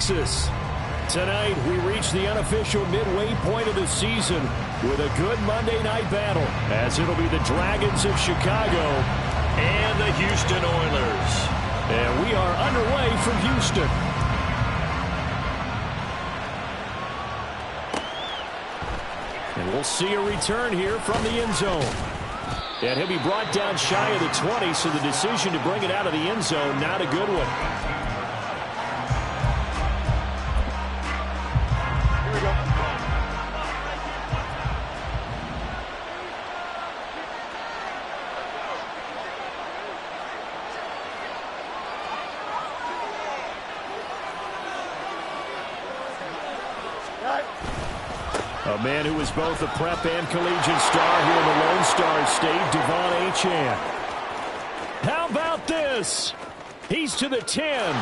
Texas. Tonight, we reach the unofficial midway point of the season with a good Monday night battle, as it'll be the Dragons of Chicago and the Houston Oilers. And we are underway from Houston. And we'll see a return here from the end zone. And he'll be brought down shy of the 20, so the decision to bring it out of the end zone, not a good one. Here we go. A man who was both a prep and collegiate star here in the Lone Star State, De'Von Achane. How about this? He's to the 10.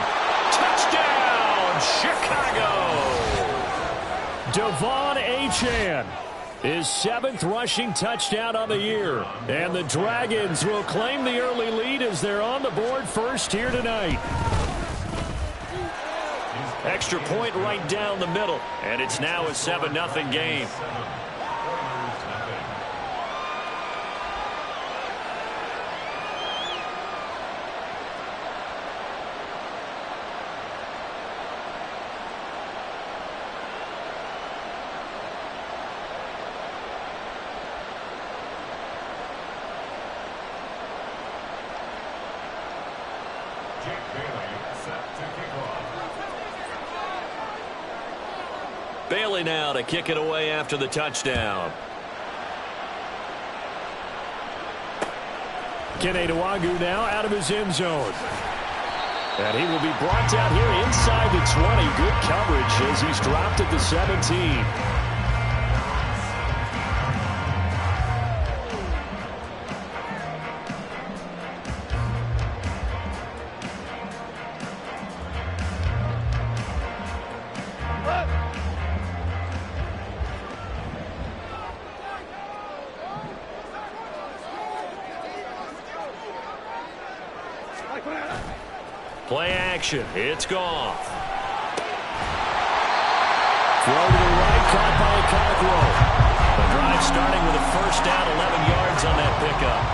Touchdown, Chicago! De'Von Achane, his 7th rushing touchdown on the year. And the Dragons will claim the early lead as they're on the board first here tonight. Extra point right down the middle, and it's now a 7-0 game. Bailey now to kick it away after the touchdown. Kene Nwangwu now out of his end zone. And he will be brought down here inside the 20. Good coverage as he's dropped at the 17. Play action. It's Goff. Throw to the right, caught by Okoronkwo. The drive starting with a first down, 11 yards on that pickup.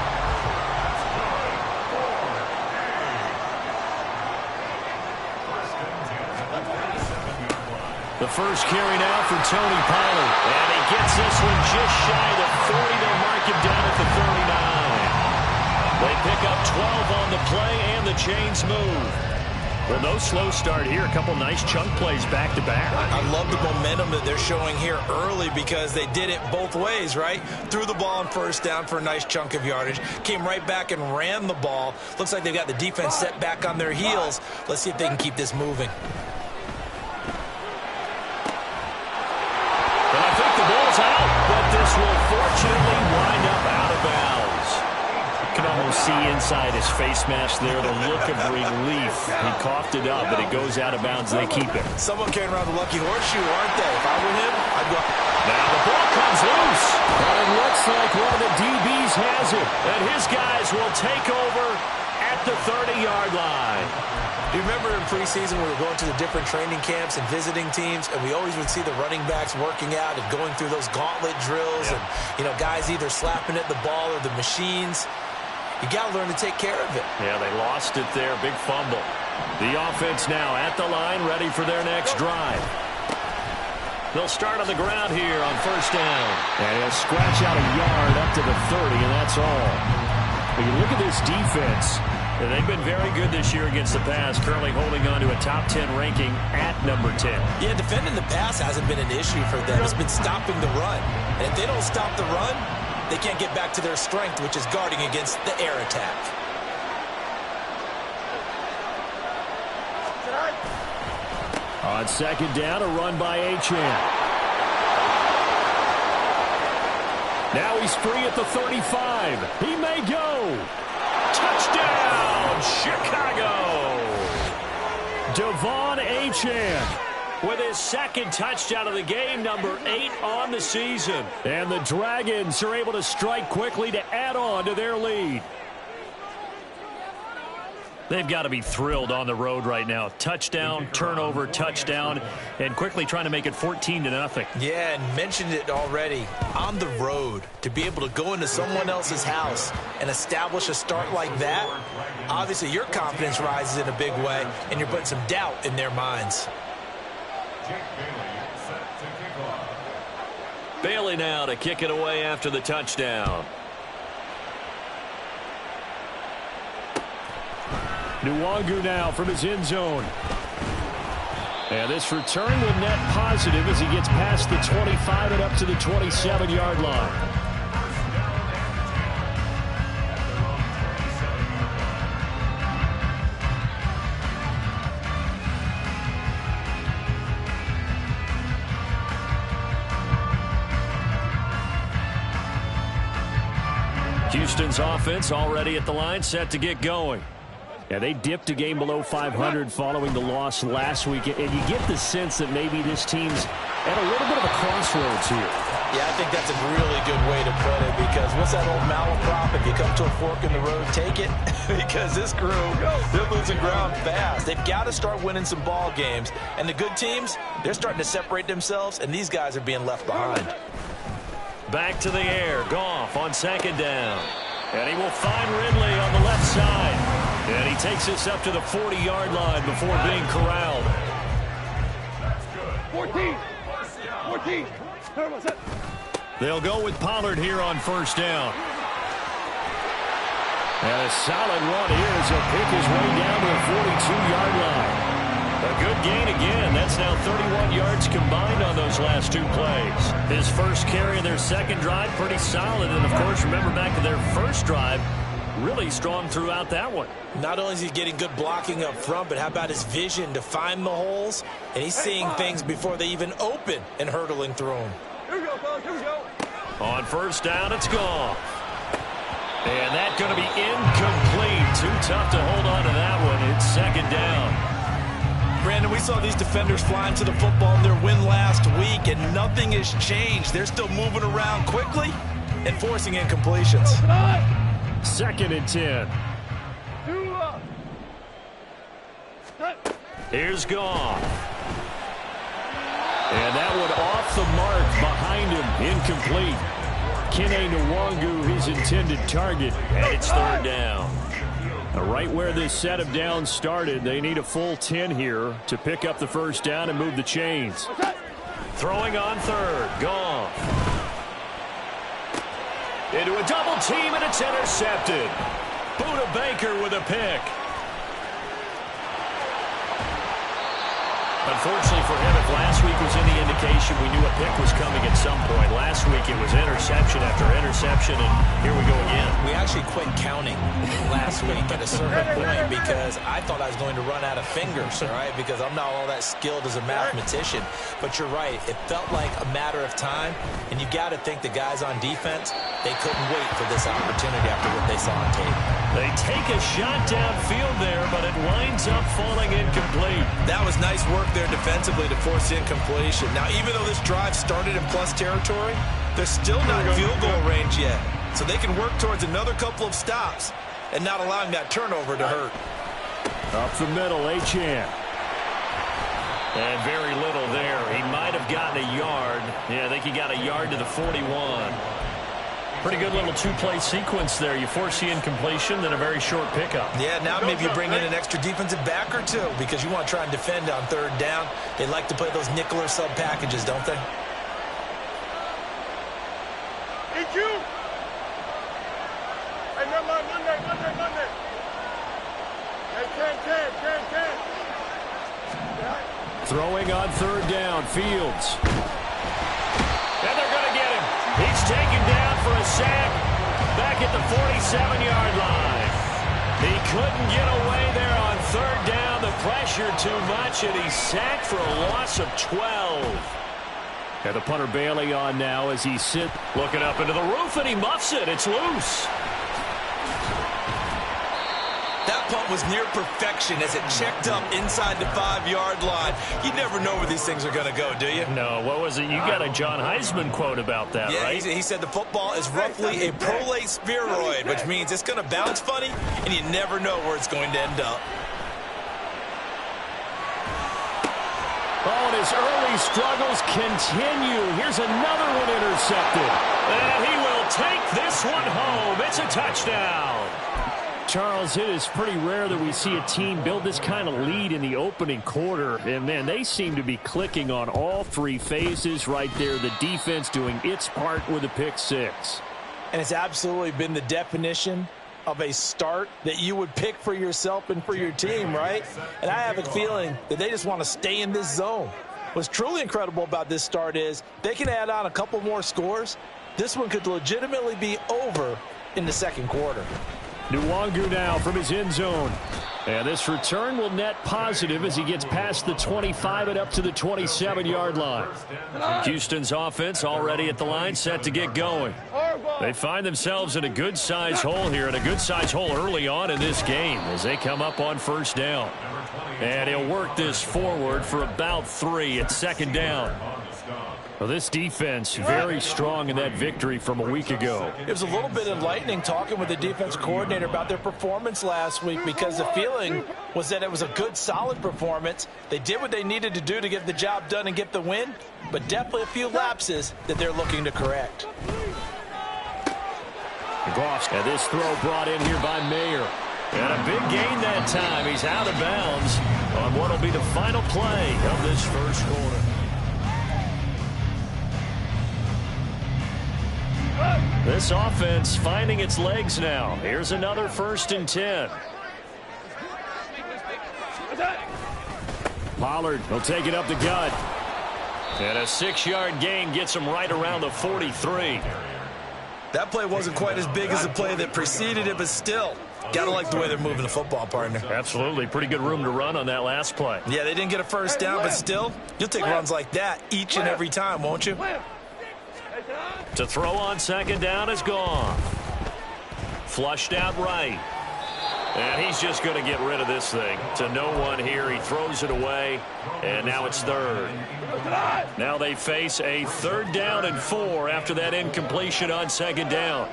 The first carry now for Tony Pollard. And he gets this one just shy of the 40. They'll mark him down at the 39. They pick up 12 on the play, and the chains move. Well, no slow start here. A couple nice chunk plays back-to-back. I love the momentum that they're showing here early because they did it both ways, right? Threw the ball on first down for a nice chunk of yardage. Came right back and ran the ball. Looks like they've got the defense set back on their heels. Let's see if they can keep this moving. And I think the ball's out, but this will fortunately wind up out of bounds. You can almost see inside his face mask there the look of relief. He coughed it up, but it goes out of bounds, and they keep it. Someone carrying around the lucky horseshoe, aren't they? If I were him, I'd go. Now the ball comes loose. And it looks like one of the DBs has it. And his guys will take over at the 30-yard line. Do you remember in preseason we were going to the different training camps and visiting teams, and we always would see the running backs working out and going through those gauntlet drills, and guys either slapping at the ball or the machines. You got to learn to take care of it. Yeah, they lost it there. Big fumble. The offense now at the line, ready for their next drive. They'll start on the ground here on first down. And he'll scratch out a yard up to the 30, and that's all. When you look at this defense, they've been very good this year against the pass, currently holding on to a top 10 ranking at number 10. Yeah, defending the pass hasn't been an issue for them. It's been stopping the run. And if they don't stop the run, they can't get back to their strength, which is guarding against the air attack. On second down, a run by Achane. Now he's free at the 35. He may go. Touchdown, Chicago! De'Von Achane with his second touchdown of the game, number 8 on the season. And the Dragons are able to strike quickly to add on to their lead. They've got to be thrilled on the road right now. Touchdown, turnover, touchdown, and quickly trying to make it 14-0. Yeah, and mentioned it already. On the road, to be able to go into someone else's house and establish a start like that, obviously your confidence rises in a big way, and you're putting some doubt in their minds. Bailey now to kick it away after the touchdown. Nwangu now from his end zone. And this return will net positive as he gets past the 25 and up to the 27-yard line. Houston's offense already at the line, set to get going. Yeah, they dipped a game below 500 following the loss last week, and you get the sense that maybe this team's at a little bit of a crossroads here. Yeah, I think that's a really good way to put it, because what's that old malaprop? If you come to a fork in the road, take it. Because this crew, they're losing ground fast. They've got to start winning some ball games. And the good teams, they're starting to separate themselves, and these guys are being left behind. Back to the air, Goff on second down. And he will find Ridley on the left side. And he takes this up to the 40-yard line before being corralled. 14. They'll go with Pollard here on first down. And a solid run here as he'll pick his way down to the 42-yard line. A good gain again. That's now 31 yards combined on those last two plays. His first carry of their second drive, pretty solid. And, of course, remember back to their first drive, really strong throughout that one. Not only is he getting good blocking up front, but how about his vision to find the holes? And he's seeing things before they even open and hurdling through them. Here we go, fellas. Here we go. On first down, it's gone. And that's going to be incomplete. Too tough to hold on to that one. It's second down. Brandon, we saw these defenders flying to the football in their win last week, and nothing has changed. They're still moving around quickly and forcing incompletions. Second and 10. Here's Goff. And that one off the mark behind him. Incomplete. Kene Nwangu, his intended target. And it's third down. Right where this set of downs started, they need a full 10 here to pick up the first down and move the chains. Throwing on third, Goff. Into a double team, and it's intercepted. Buda Baker with a pick. Unfortunately for him, if last week was any indication, we knew a pick was coming at some point. Last week it was interception after interception, and here we go again. We actually quit counting last week at a certain point because I thought I was going to run out of fingers, all right, because I'm not all that skilled as a mathematician. But you're right. It felt like a matter of time, and you got to think the guys on defense, they couldn't wait for this opportunity after what they saw on tape. They take a shot downfield there, but it winds up falling incomplete. That was nice work there defensively to force incompletion. Now, even though this drive started in plus territory, they're still not in field goal range yet. So they can work towards another couple of stops and not allowing that turnover to hurt. Up the middle, Achane. And very little there. He might have gotten a yard. Yeah, I think he got a yard to the 41. Pretty good little two-play sequence there. You force the incompletion, then a very short pickup. Yeah, now maybe you bring in an extra defensive back or two because you want to try and defend on third down. They like to play those nickel or sub packages, don't they? Hey, Q. Hey, Monday. Hey, 10. Throwing on third down, Fields. And they're going to get him. He's taken down for a sack back at the 47-yard line. He couldn't get away there on third down. The pressure too much, and he's sacked for a loss of 12. And the punter Bailey on now as he sits looking up into the roof, and he muffs it. It's loose. That punt throw was near perfection as it checked up inside the 5-yard line. You never know where these things are going to go, do you? No, what was it? You got a John Heisman quote about that, right? Yeah, he said the football is roughly a prolate spheroid, which means it's going to bounce funny, and you never know where it's going to end up. Oh, and his early struggles continue. Here's another one intercepted. And he will take this one home. It's a touchdown. Charles, it is pretty rare that we see a team build this kind of lead in the opening quarter. And, man, they seem to be clicking on all three phases right there. The defense doing its part with a pick six. And it's absolutely been the definition of a start that you would pick for yourself and for your team, right? And I have a feeling that they just want to stay in this zone. What's truly incredible about this start is they can add on a couple more scores. This one could legitimately be over in the second quarter. Nwangu now from his end zone. And this return will net positive as he gets past the 25 and up to the 27-yard line. Houston's offense already at the line, set to get going. They find themselves in a good-sized hole here, and a good-sized hole early on in this game as they come up on first down. And he'll work this forward for about 3 at second down. Well, this defense very strong in that victory from a week ago. It was a little bit enlightening talking with the defense coordinator about their performance last week, because the feeling was that it was a good, solid performance. They did what they needed to do to get the job done and get the win, but definitely a few lapses that they're looking to correct. Goff, and this throw brought in here by Mayer. And a big gain that time. He's out of bounds on what will be the final play of this first quarter. This offense finding its legs now. Here's another 1st and 10. Pollard will take it up the gut. And a 6-yard gain gets him right around the 43. That play wasn't quite as big as the play that preceded it, but still, got to like the way they're moving the football, partner. Absolutely. Pretty good room to run on that last play. Yeah, they didn't get a first down, but still, you'll take runs like that each and every time, won't you? To throw on second down is gone. Flushed out right. And he's just going to get rid of this thing. To no one here. He throws it away. And now it's 3rd. Now they face a 3rd down and 4 after that incompletion on second down.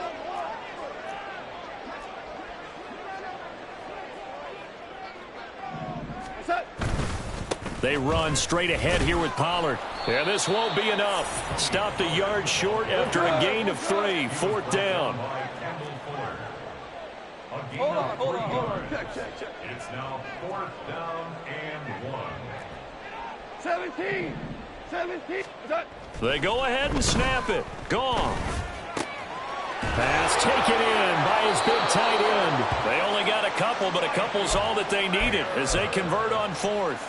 They run straight ahead here with Pollard. And this won't be enough. Stopped a yard short after a gain of 3. 4th down. Hold on. Check. It's now 4th down and 1. 17. They go ahead and snap it. Gone. Pass taken in by his big tight end. They only got a couple, but a couple's all that they needed as they convert on 4th.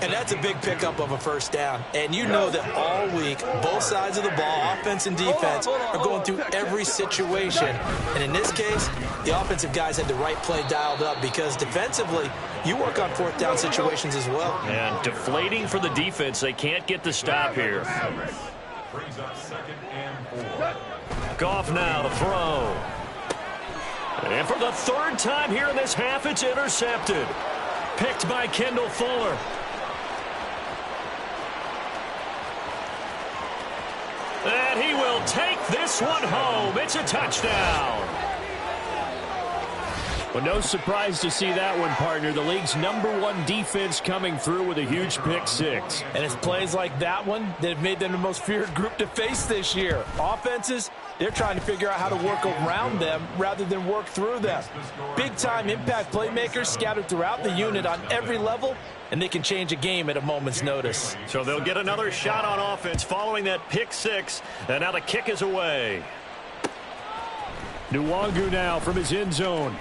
And that's a big pickup of a first down. And you know that all week, both sides of the ball, offense and defense, are going through every situation. And in this case, the offensive guys had the right play dialed up, because defensively, you work on 4th down situations as well. And deflating for the defense. They can't get the stop here. Brings up 2nd and 4. Goff now to throw. And for the 3rd time here in this half, it's intercepted. Picked by Kendall Fuller. And he will take this one home. It's a touchdown. Well, no surprise to see that one, partner. The league's #1 defense coming through with a huge pick six. And it's plays like that one that have made them the most feared group to face this year. Offenses, they're trying to figure out how to work around them rather than work through them. Big-time impact playmakers scattered throughout the unit on every level, and they can change a game at a moment's notice. So they'll get another shot on offense following that pick six, and now the kick is away. Nwangu now from his end zone.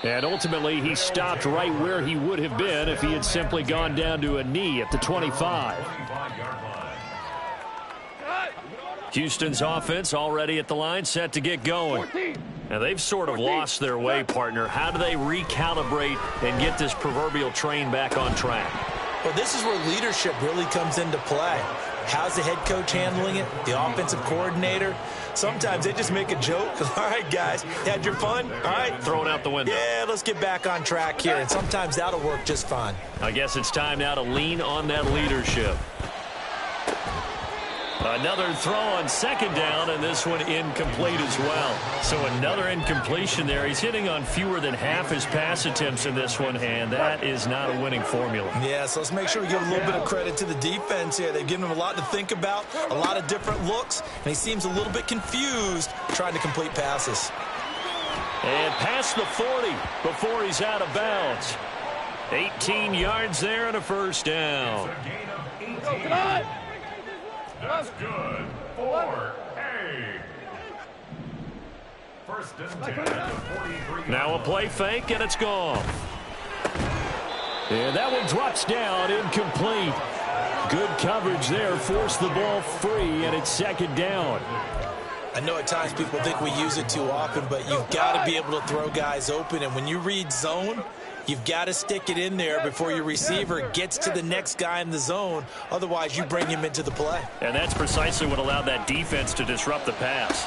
And ultimately, he stopped right where he would have been if he had simply gone down to a knee at the 25. Houston's offense already at the line, set to get going. Now, they've sort of lost their way, partner. How do they recalibrate and get this proverbial train back on track? Well, this is where leadership really comes into play. How's the head coach handling it? The offensive coordinator? Sometimes they just make a joke. All right, guys, had your fun? All right. Throw it out the window. Yeah, let's get back on track here. And sometimes that'll work just fine. I guess it's time now to lean on that leadership. Another throw on second down, and this one incomplete as well. So another incompletion there. He's hitting on fewer than half his pass attempts in this one, and that is not a winning formula. Yeah, so let's make sure we give a little bit of credit to the defense here. They've given him a lot to think about, a lot of different looks, and he seems a little bit confused trying to complete passes. And past the 40 before he's out of bounds. 18 yards there and a first down. It's a gain of 18. That's good for A. First and 10 at the 43. Now a play fake, and it's gone. And that one drops down, incomplete. Good coverage there, forced the ball free, and it's second down. I know at times people think we use it too often, but you've got to be able to throw guys open. And when you read zone, you've got to stick it in there before your receiver gets to the next guy in the zone. Otherwise, you bring him into the play. And that's precisely what allowed that defense to disrupt the pass.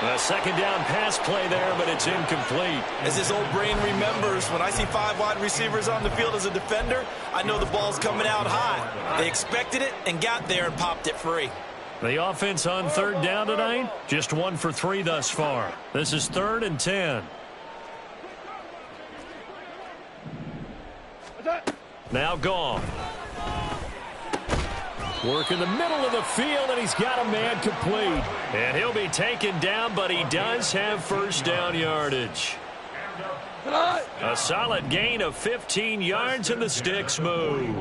A second down pass play there, but it's incomplete. As his old brain remembers, when I see 5 wide receivers on the field as a defender, I know the ball's coming out high. They expected it and got there and popped it free. The offense on third down tonight, just 1 for 3 thus far. This is 3rd and 10. Now gone. Work in the middle of the field, and he's got a man complete. And he'll be taken down, but he does have first down yardage. A solid gain of 15 yards, and the sticks move.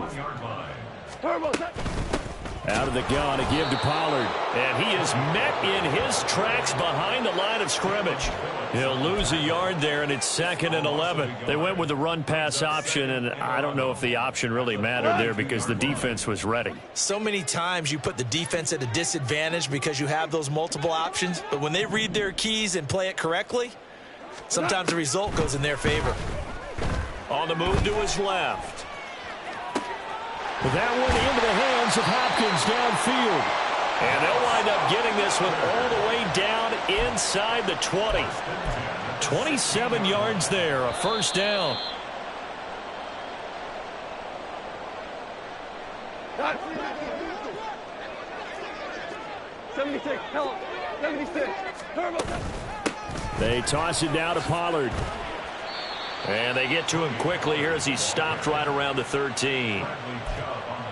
Out of the gun to give to Pollard. And he is met in his tracks behind the line of scrimmage. He'll lose a yard there, and it's 2nd and 11. They went with the run-pass option, and I don't know if the option really mattered there because the defense was ready. So many times you put the defense at a disadvantage because you have those multiple options, but when they read their keys and play it correctly, sometimes the result goes in their favor. On the move to his left. That one into the hands of Hopkins downfield. And they'll wind up getting this one all the way down inside the 20. 27 yards there, a first down. Got 76, help, 76, turbo. They toss it down to Pollard. And they get to him quickly here as he's stopped right around the 13.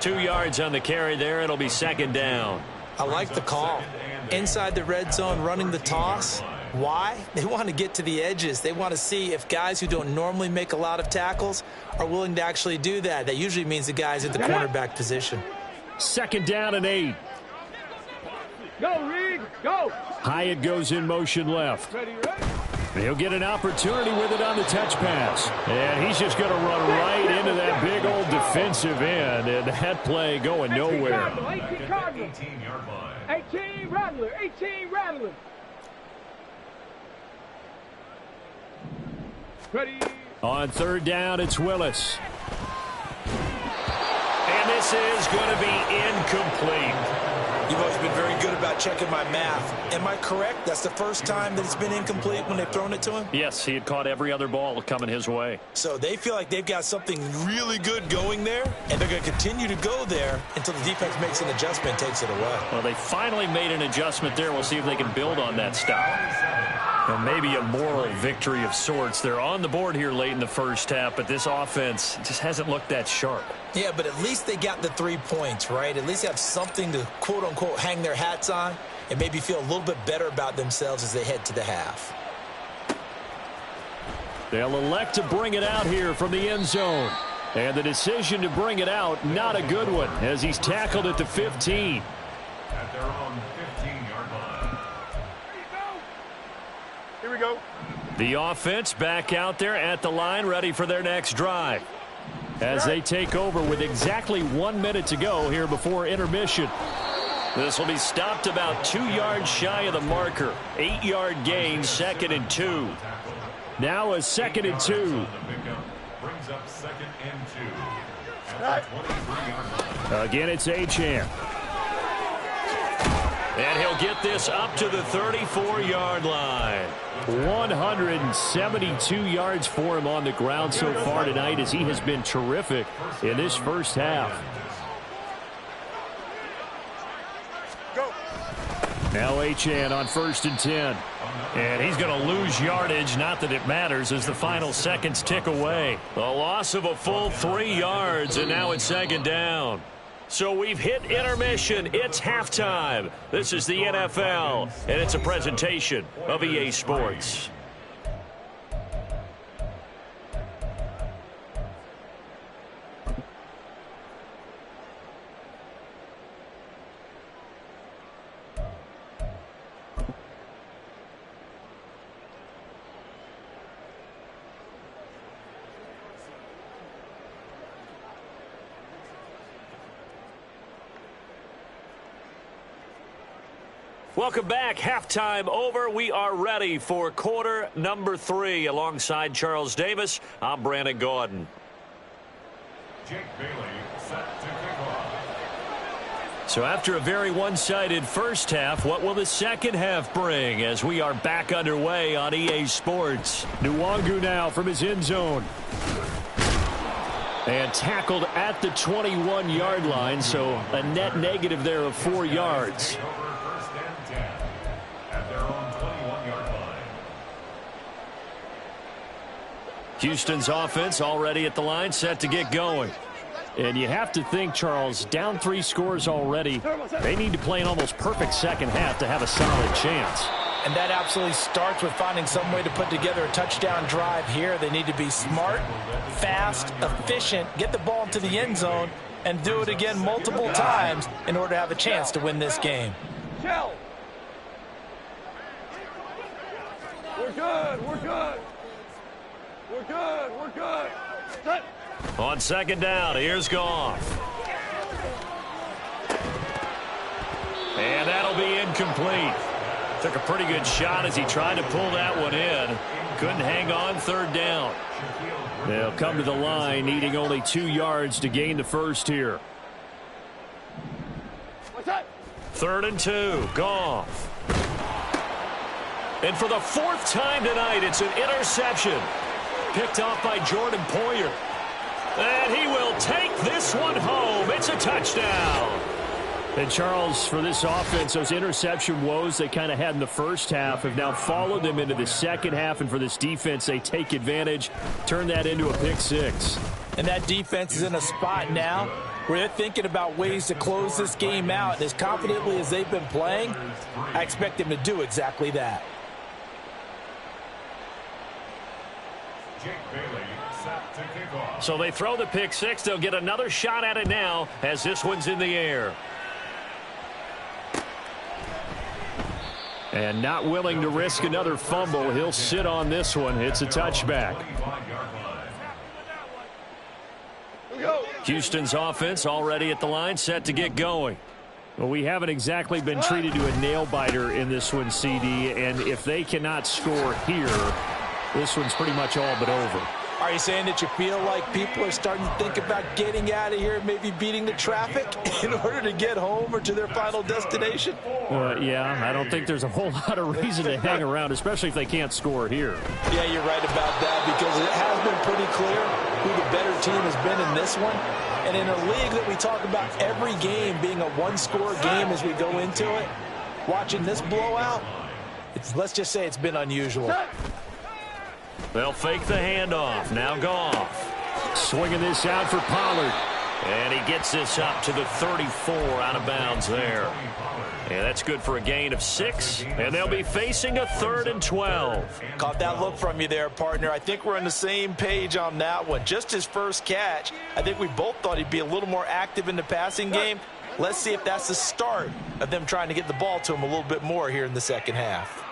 2 yards on the carry there. It'll be second down. I like the call. Inside the red zone, running the toss. Why? They want to get to the edges. They want to see if guys who don't normally make a lot of tackles are willing to actually do that. That usually means the guys at the cornerback position. Second down and 8. Go, Reed, go. Hyatt goes in motion left. Ready, ready. He'll get an opportunity with it on the touch pass. And he's just going to run right into that big old defensive end. And that play going nowhere. 18 Cardinal. 18-yard line. 18 Rattler. 18 Rattler. Ready. On third down, it's Willis. And this is going to be incomplete. You've always been very good about checking my math. Am I correct? That's the first time that it's been incomplete when they've thrown it to him? Yes, he had caught every other ball coming his way. So they feel like they've got something really good going there, and they're going to continue to go there until the defense makes an adjustment and takes it away. Well, they finally made an adjustment there. We'll see if they can build on that stop. And maybe a moral victory of sorts. They're on the board here late in the first half, but this offense just hasn't looked that sharp. Yeah, but at least they got the 3 points, right? At least they have something to, quote-unquote, hang their hats on and maybe feel a little bit better about themselves as they head to the half. They'll elect to bring it out here from the end zone. And the decision to bring it out, not a good one, as he's tackled at the 15. At their own 15-yard line. Here we go. The offense back out there at the line, ready for their next drive. As they take over with exactly 1 minute to go here before intermission. This will be stopped about 2 yards shy of the marker. 8-yard gain, 2nd and 2. Now a 2nd and 2. Brings up 2nd and 2. Again, it's Achane. And he'll get this up to the 34-yard line. 172 yards for him on the ground so far tonight, as he has been terrific in this first half. Now Achane on 1st and 10. And he's going to lose yardage, not that it matters, as the final seconds tick away. A loss of a full 3 yards, and now it's 2nd down. So we've hit intermission. It's halftime. This is the NFL, and it's a presentation of EA Sports. Welcome back. Halftime over. We are ready for quarter number 3. Alongside Charles Davis, I'm Brandon Gaudin. Jake Bailey set to kick off. So after a very one-sided first half, what will the second half bring as we are back underway on EA Sports? Nwangu now from his end zone. And tackled at the 21-yard line, so a net negative there of 4 yards. Houston's offense already at the line, set to get going. And you have to think, Charles, down 3 scores already. They need to play an almost perfect second half to have a solid chance. And that absolutely starts with finding some way to put together a touchdown drive here. They need to be smart, fast, efficient, get the ball into the end zone, and do it again multiple times in order to have a chance to win this game. We're good. We're good. We're good. We're good. On 2nd down, here's Goff. And that'll be incomplete. Took a pretty good shot as he tried to pull that one in. Couldn't hang on 3rd down. They'll come to the line, needing only 2 yards to gain the first here. 3rd and 2, Goff. And for the 4th time tonight, it's an interception. Picked off by Jordan Poyer. And he will take this one home. It's a touchdown. And Charles, for this offense, those interception woes they kind of had in the first half have now followed them into the second half. And for this defense, they take advantage, turn that into a pick 6. And that defense is in a spot now where they're thinking about ways to close this game out. And as confidently as they've been playing, I expect them to do exactly that. Jake Bailey set to kick off. So they throw the pick 6. They'll get another shot at it now as this one's in the air. And not willing to risk another fumble. He'll sit on this one. It's a touchback. Houston's offense already at the line, set to get going. Well, we haven't exactly been treated to a nail-biter in this one, CD. And if they cannot score here, this one's pretty much all but over. Are you saying that you feel like people are starting to think about getting out of here, maybe beating the traffic in order to get home or to their final destination? Yeah, I don't think there's a whole lot of reason to hang around, especially if they can't score here. Yeah, you're right about that, because it has been pretty clear who the better team has been in this one. And in a league that we talk about every game being a one-score game as we go into it, watching this blowout, let's just say it's been unusual. They'll fake the handoff. Now Goff. Swinging this out for Pollard. And he gets this up to the 34 out of bounds there. And that's good for a gain of 6. And they'll be facing a 3rd and 12. Caught that look from you there, partner. I think we're on the same page on that one. Just his first catch. I think we both thought he'd be a little more active in the passing game. Let's see if that's the start of them trying to get the ball to him a little bit more here in the second half.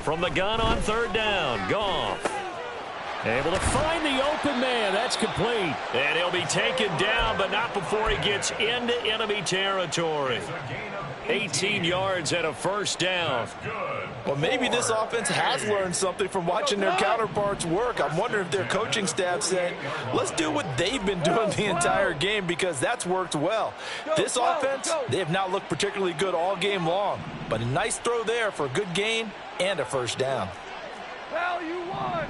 From the gun on 3rd down, Goff. Able to find the open man. That's complete. And he'll be taken down, but not before he gets into enemy territory. 18 yards and a 1st down. Well, maybe this offense has learned something from watching their counterparts work. I'm wondering if their coaching staff said, let's do what they've been doing the entire game, because that's worked well. This offense, they have not looked particularly good all game long, but a nice throw there for a good gain and a first down. Now you won.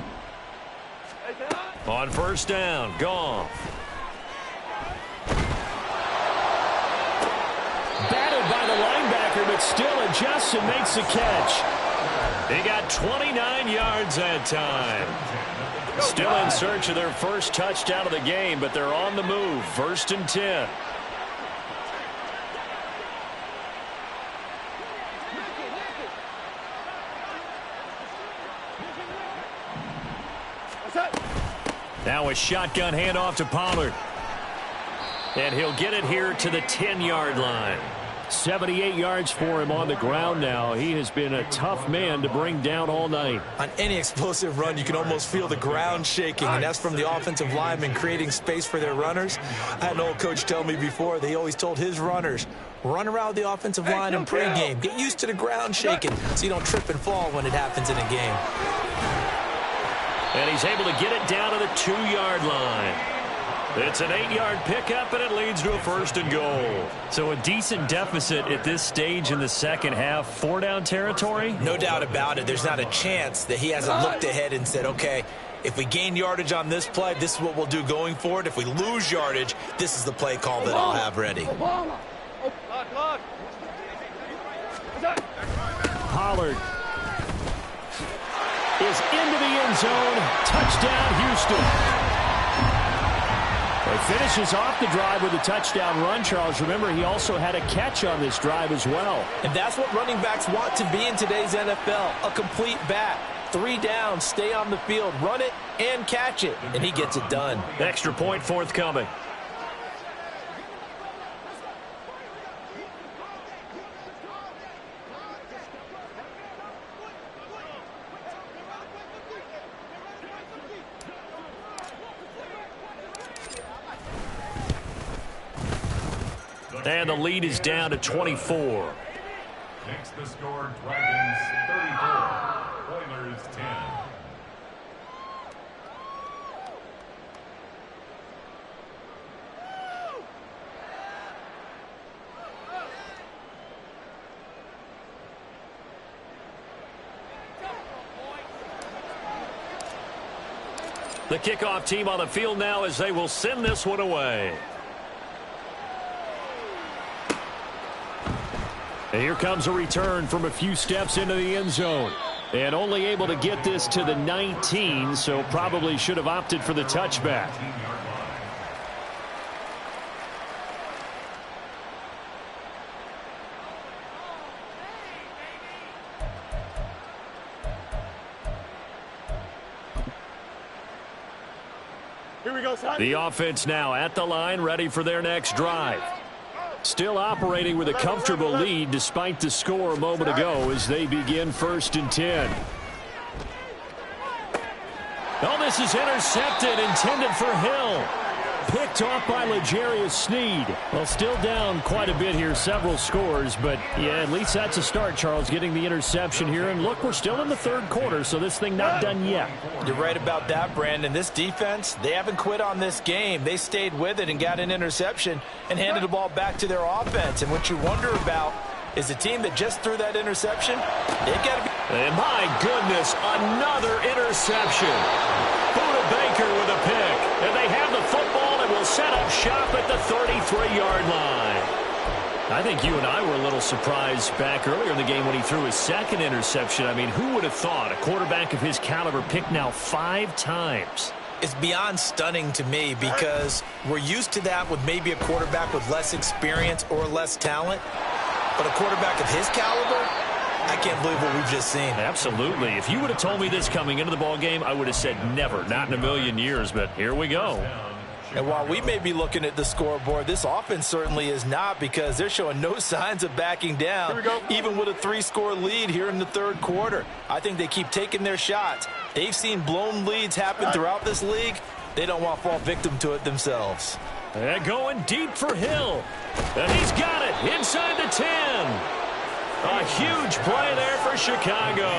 On first down, Goff. Batted by the linebacker, but still adjusts and makes the catch. They got 29 yards that time. Still in search of their first touchdown of the game, but they're on the move. 1st and 10. Now a shotgun handoff to Pollard. And he'll get it here to the 10-yard line. 78 yards for him on the ground now. He has been a tough man to bring down all night. On any explosive run, you can almost feel the ground shaking, and that's from the offensive linemen creating space for their runners. I had an old coach tell me before, they always told his runners, run around the offensive line in pregame. Get used to the ground shaking so you don't trip and fall when it happens in a game. And he's able to get it down to the 2-yard line. It's an 8-yard pickup, and it leads to a 1st and goal. So a decent deficit at this stage in the second half. 4-down territory? No doubt about it. There's not a chance that he hasn't looked ahead and said, okay, if we gain yardage on this play, this is what we'll do going forward. If we lose yardage, this is the play call that I'll have ready. Pollard is into the end zone. Touchdown, Houston. He finishes off the drive with a touchdown run, Charles. Remember, he also had a catch on this drive as well. And that's what running backs want to be in today's NFL, a complete back. 3 downs, stay on the field, run it, and catch it. And he gets it done. Extra point forthcoming. And the lead is down to 24. Takes the score, Dragons 34, Oilers 10. The kickoff team on the field now as they will send this one away. And here comes a return from a few steps into the end zone. And only able to get this to the 19, so probably should have opted for the touchback. Here we go, son. The offense now at the line, ready for their next drive. Still operating with a comfortable lead despite the score a moment ago as they begin 1st and 10. Oh, this is intercepted, intended for Hill. Picked off by L'Jarius Sneed. Well, still down quite a bit here, several scores, but yeah, at least that's a start, Charles, getting the interception here. And look, we're still in the 3rd quarter, so this thing not done yet. You're right about that, Brandon. This defense, they haven't quit on this game. They stayed with it and got an interception and handed the ball back to their offense. And what you wonder about is the team that just threw that interception, they've got to be... And my goodness, another interception. Budda Baker with a pick. And they have the football and will set up shop at the 33-yard line. I think you and I were a little surprised back earlier in the game when he threw his 2nd interception. I mean, who would have thought a quarterback of his caliber picked now 5 times? It's beyond stunning to me because we're used to that with maybe a quarterback with less experience or less talent. But a quarterback of his caliber, I can't believe what we've just seen. Absolutely. If you would have told me this coming into the ball game, I would have said never, not in a million years. But here we go. And while we may be looking at the scoreboard, this offense certainly is not, because they're showing no signs of backing down, even with a 3-score lead here in the 3rd quarter. I think they keep taking their shots. They've seen blown leads happen throughout this league. They don't want to fall victim to it themselves. And going deep for Hill. And he's got it inside the 10. A huge play there for Chicago.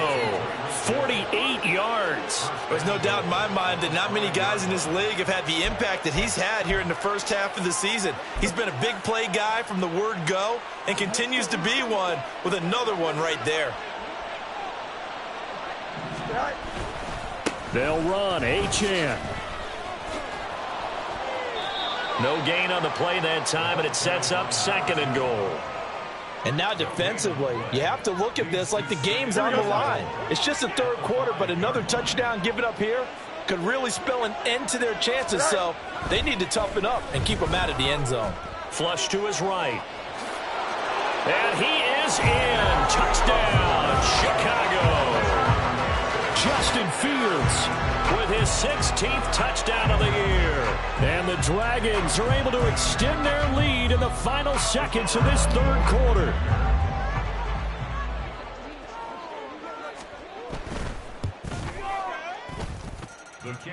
48 yards. There's no doubt in my mind that not many guys in this league have had the impact that he's had here in the first half of the season. He's been a big play guy from the word go and continues to be one with another one right there. They'll run. Achane. No gain on the play that time, and it sets up 2nd and goal. And now defensively, you have to look at this like the game's on the line. It's just the 3rd quarter, but another touchdown given up here could really spell an end to their chances. So they need to toughen up and keep them out of the end zone. Flush to his right. And he is in. Touchdown, Chicago. Justin Fields with his 16th touchdown of the year. And the Dragons are able to extend their lead in the final seconds of this 3rd quarter.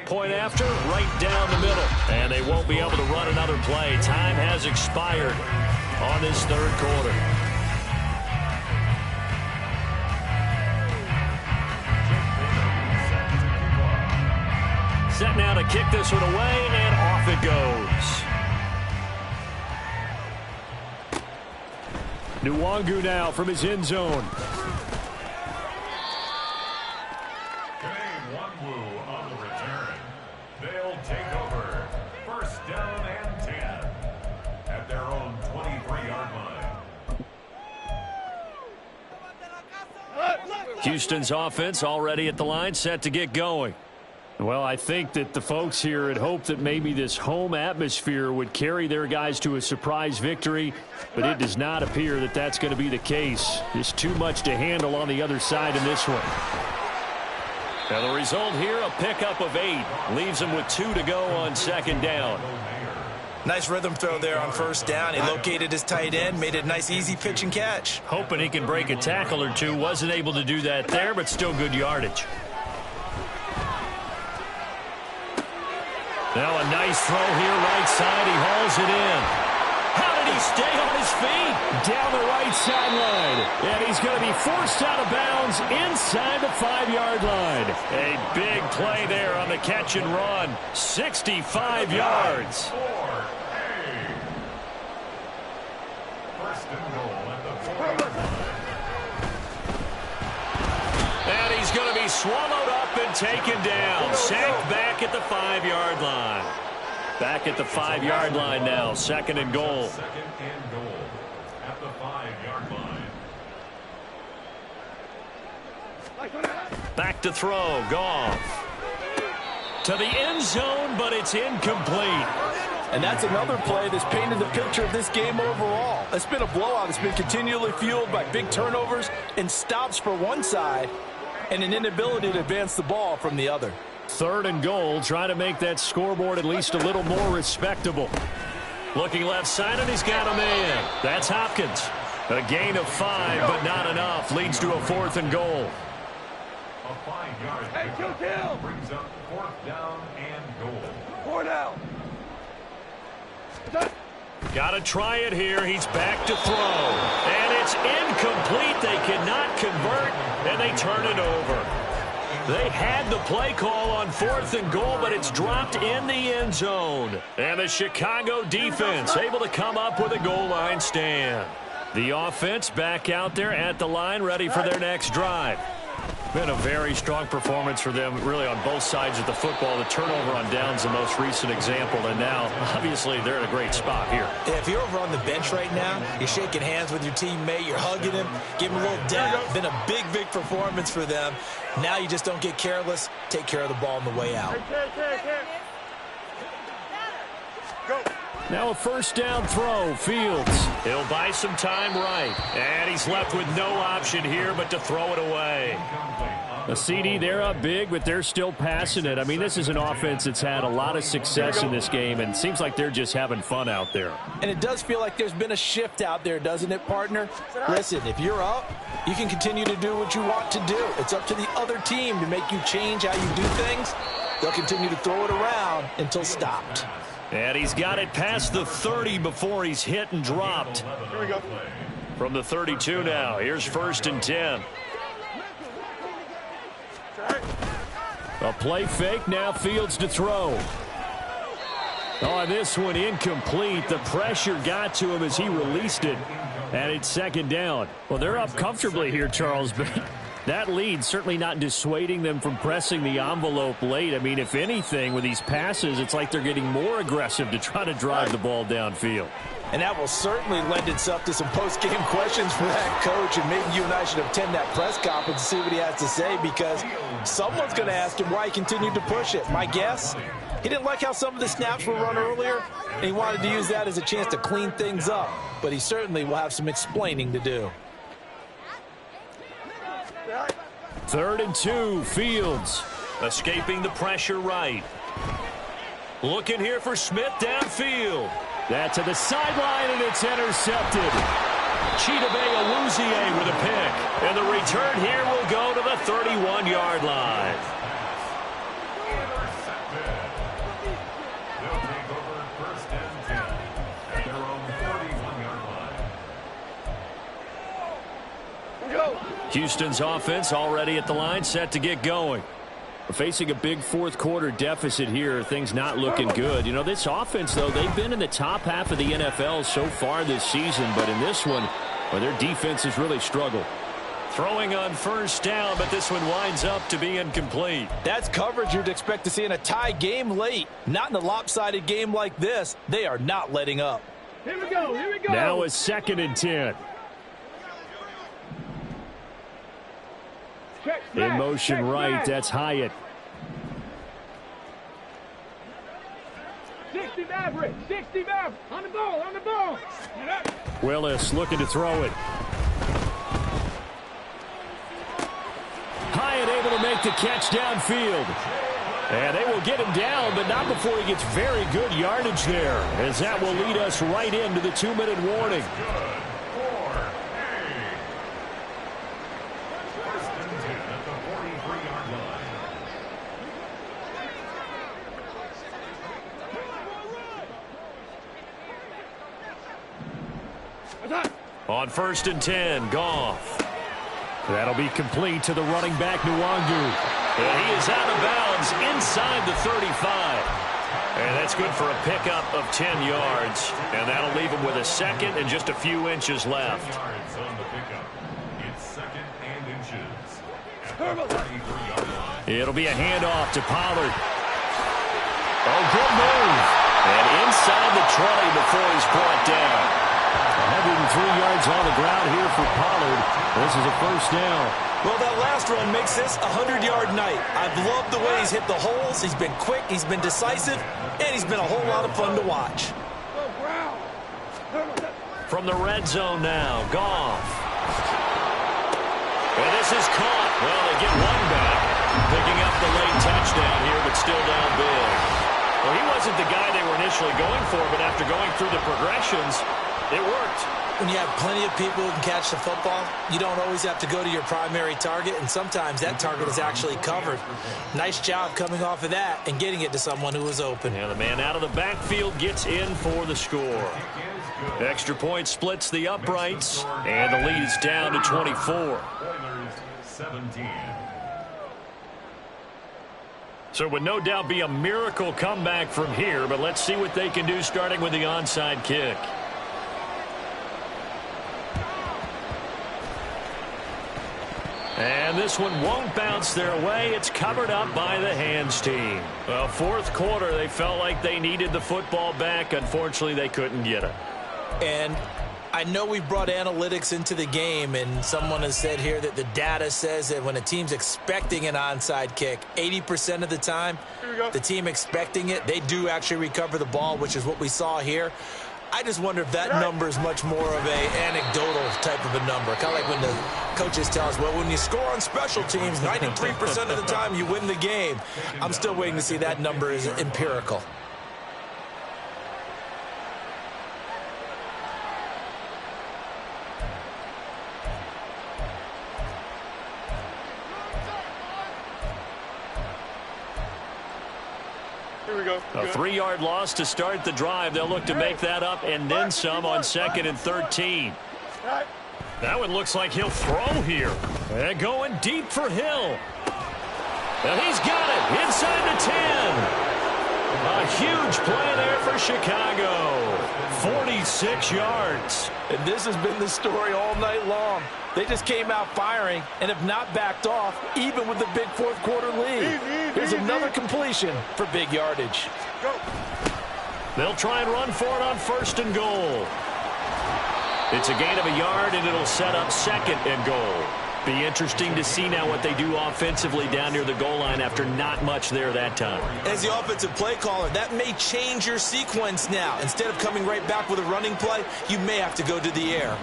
Point after, right down the middle. And they won't be able to run another play. Time has expired on this 3rd quarter. Set now to kick this one away, and off it goes. Nwangu now from his end zone. Nwangu on the return. They'll take over. 1st down and 10 at their own 23-yard line. Houston's offense already at the line, set to get going. Well, I think that the folks here had hoped that maybe this home atmosphere would carry their guys to a surprise victory, but it does not appear that that's going to be the case. There's too much to handle on the other side in this one. Now the result here, a pickup of 8. Leaves them with 2 to go on 2nd down. Nice rhythm throw there on 1st down. He located his tight end, made it a nice easy pitch and catch. Hoping he can break a tackle or two. Wasn't able to do that there, but still good yardage. Now a nice throw here, right side. He hauls it in. How did he stay on his feet? Down the right sideline. And he's going to be forced out of bounds inside the 5-yard line. A big play there on the catch and run. 65 yards. 1st and goal at the 4. And he's going to be swallowed up and taken down. Sacked back at the 5-yard line. Back at the 5-yard line now. 2nd and goal. 2nd and goal at the 5-yard line. Back to throw. Goff. To the end zone, but it's incomplete. And that's another play that's painted the picture of this game overall. It's been a blowout. It's been continually fueled by big turnovers and stops for one side and an inability to advance the ball from the other. 3rd and goal, trying to make that scoreboard at least a little more respectable. Looking left side, and he's got a man. That's Hopkins. A gain of 5, but not enough. Leads to a 4th and goal. A 5-yard pickup brings up 4th down and goal. 4 down. Got to try it here. He's back to throw. And it's incomplete. They cannot convert, and they turn it over. They had the play call on 4th and goal, but it's dropped in the end zone. And the Chicago defense able to come up with a goal line stand. The offense back out there at the line, ready for their next drive. Been a very strong performance for them, really, on both sides of the football. The turnover on downs, the most recent example, and now, obviously, they're in a great spot here. Yeah, if you're over on the bench right now, you're shaking hands with your teammate, you're hugging him, giving him a little dap. Been a big, big performance for them. Now you just don't get careless. Take care of the ball on the way out. Go. Now a 1st down throw. Fields. He'll buy some time right. And he's left with no option here but to throw it away. A CD, they're up big, but they're still passing it. I mean, this is an offense that's had a lot of success in this game, and it seems like they're just having fun out there. And it does feel like there's been a shift out there, doesn't it, partner? Listen, if you're up, you can continue to do what you want to do. It's up to the other team to make you change how you do things. They'll continue to throw it around until stopped. And he's got it past the 30 before he's hit and dropped. Here we go. From the 32 now, here's 1st and 10. A play fake, now Fields to throw. On this one, incomplete. The pressure got to him as he released it, and it's 2nd down. Well, they're up comfortably here, Charles, but that lead certainly not dissuading them from pressing the envelope late. I mean, if anything, with these passes, it's like they're getting more aggressive to try to drive the ball downfield. And that will certainly lend itself to some post-game questions for that coach, and maybe you and I should attend that press conference to see what he has to say, because someone's going to ask him why he continued to push it. My guess, he didn't like how some of the snaps were run earlier, and he wanted to use that as a chance to clean things up. But he certainly will have some explaining to do. 3rd and 2, Fields. Escaping the pressure right. Looking here for Smith downfield. That to the sideline, and it's intercepted. Chidobe Awuzie with a pick. And the return here will go to the 31-yard line. They'll take over 1st and 10 at their own 41-yard line. Go. Houston's offense already at the line, set to get going. We're facing a big 4th quarter deficit here. Things not looking good. You know, this offense, though, they've been in the top half of the NFL so far this season. But in this one, well, their defense has really struggled. Throwing on 1st down, but this one winds up to be incomplete. That's coverage you'd expect to see in a tie game late. Not in a lopsided game like this. They are not letting up. Here we go. Here we go. Now it's 2nd and 10. In motion right, that's Hyatt. 60 Maverick. 60 Maverick. On the ball. On the ball. Willis looking to throw it. Hyatt able to make the catch downfield. And they will get him down, but not before he gets very good yardage there, as that will lead us right into the 2-minute warning. On 1st and 10, Goff. That'll be complete to the running back, Nwangu. And he is out of bounds inside the 35. And that's good for a pickup of 10 yards. And that'll leave him with a 2nd and just a few inches left. Yards on the pickup. It's 2nd and inches at the 33-yard line. It'll be a handoff to Pollard. Oh, good move. And inside the 20 before he's brought down. 103 yards on the ground here for Pollard. This is a 1st down. Well, that last run makes this a 100-yard night. I've loved the way he's hit the holes. He's been quick, he's been decisive, and he's been a whole lot of fun to watch. From the red zone now, Goff. And this is caught. Well, they get one back. Picking up the late touchdown here, but still down big. Well, he wasn't the guy they were initially going for, but after going through the progressions, it worked. When you have plenty of people who can catch the football, you don't always have to go to your primary target, and sometimes that target is actually covered. Nice job coming off of that and getting it to someone who was open. And the man out of the backfield gets in for the score. Extra point splits the uprights, and the lead is down to 24. Oilers 17. So it would no doubt be a miracle comeback from here, but let's see what they can do starting with the onside kick. And this one won't bounce their way. It's covered up by the hands team. Well, 4th quarter, they felt like they needed the football back. Unfortunately, they couldn't get it. And I know we brought analytics into the game, and someone has said here that the data says that when a team's expecting an onside kick, 80% of the time, the team expecting it, they do actually recover the ball, which is what we saw here. I just wonder if that number is much more of a anecdotal type of a number. Kind of like when the coaches tell us, well, when you score on special teams, 93% of the time you win the game. I'm still waiting to see that number is empirical. Here we go. A 3-yard loss to start the drive. They'll look to make that up and then some on 2nd and 13. That one looks like he'll throw here. And going deep for Hill. And he's got it inside the 10. A huge play there for Chicago. 46 yards. And this has been the story all night long. They just came out firing and have not backed off, even with the big fourth quarter lead. Here's another completion for big yardage. Go. They'll try and run for it on 1st and goal. It's a gain of a yard, and it'll set up 2nd and goal. Be interesting to see now what they do offensively down near the goal line after not much there that time. As the offensive play caller, that may change your sequence now. Instead of coming right back with a running play, you may have to go to the air.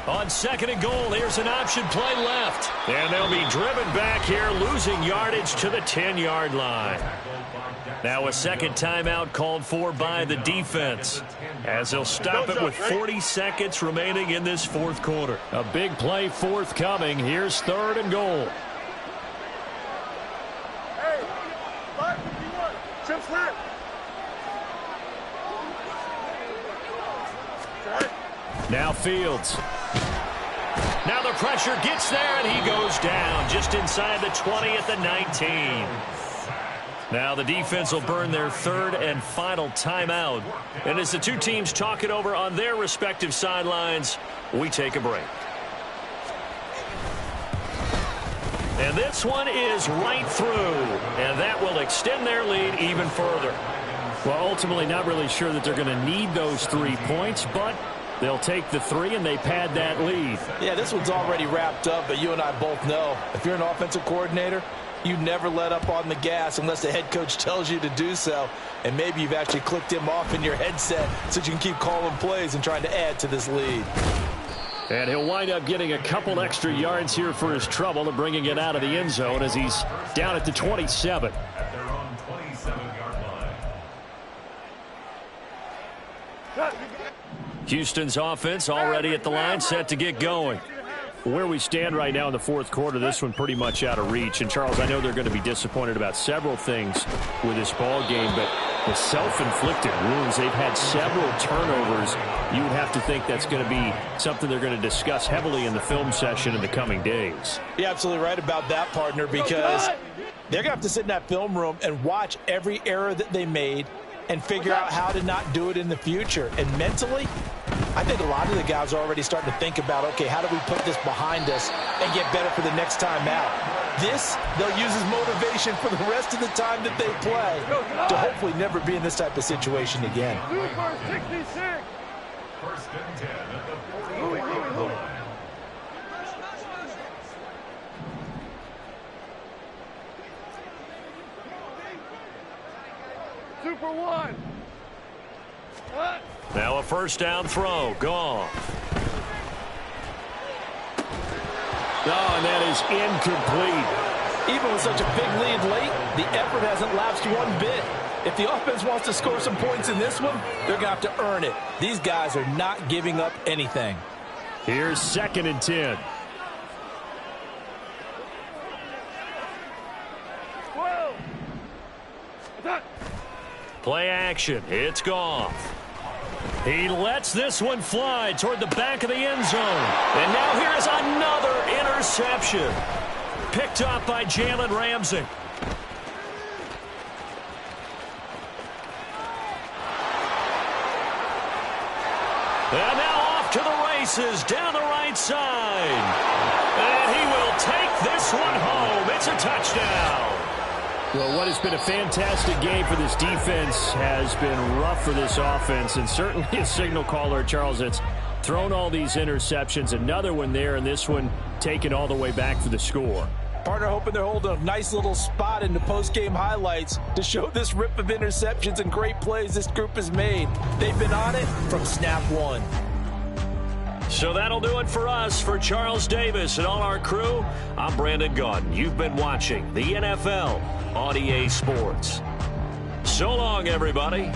On 2nd and goal, here's an option play left. And they'll be driven back here, losing yardage to the 10-yard line. Now a second timeout called for by the defense, as they'll stop it with 40 seconds remaining in this fourth quarter. A big play forthcoming. Here's 3rd and goal. Hey, 551. Chip flat. Now Fields. Now the pressure gets there, and he goes down just inside the 20 at the 19. Now the defense will burn their 3rd and final timeout. And as the two teams talk it over on their respective sidelines, we take a break. And this one is right through, and that will extend their lead even further. Well, ultimately not really sure that they're going to need those 3 points, but they'll take the 3 and they pad that lead. Yeah, this one's already wrapped up, but you and I both know if you're an offensive coordinator, you never let up on the gas unless the head coach tells you to do so. And maybe you've actually clicked him off in your headset so you can keep calling plays and trying to add to this lead. And he'll wind up getting a couple extra yards here for his trouble and bringing it out of the end zone as he's down at the 27. At their own 27-yard line. Houston's offense already at the line, set to get going. Where we stand right now in the fourth quarter, this one pretty much out of reach. And, Charles, I know they're going to be disappointed about several things with this ball game, but the self-inflicted wounds, they've had several turnovers. You would have to think that's going to be something they're going to discuss heavily in the film session in the coming days. You're absolutely right about that, partner, because they're going to have to sit in that film room and watch every error that they made and figure out how to not do it in the future. And mentally, I think a lot of the guys are already starting to think about, okay, how do we put this behind us and get better for the next time out? This, they'll use as motivation for the rest of the time that they play to hopefully never be in this type of situation again. Super 66. 1st and 10 at the 44-yard line. Super 1. Now a first down throw. Goff. Oh, and that is incomplete. Even with such a big lead late, the effort hasn't lapsed one bit. If the offense wants to score some points in this one, they're going to have to earn it. These guys are not giving up anything. Here's 2nd and 10. 12. Play action. It's Goff. He lets this one fly toward the back of the end zone. And now here is another interception. Picked up by Jalen Ramsey. And now off to the races down the right side. And he will take this one home. It's a touchdown. Well, what has been a fantastic game for this defense has been rough for this offense, and certainly a signal caller, Charles, that's thrown all these interceptions. Another one there, and this one taken all the way back for the score. Partner hoping they're holding a nice little spot in the post-game highlights to show this rip of interceptions and great plays this group has made. They've been on it from snap one. So that'll do it for us. For Charles Davis and all our crew, I'm Brandon Gaudin. You've been watching the NFL on EA Sports. So long, everybody.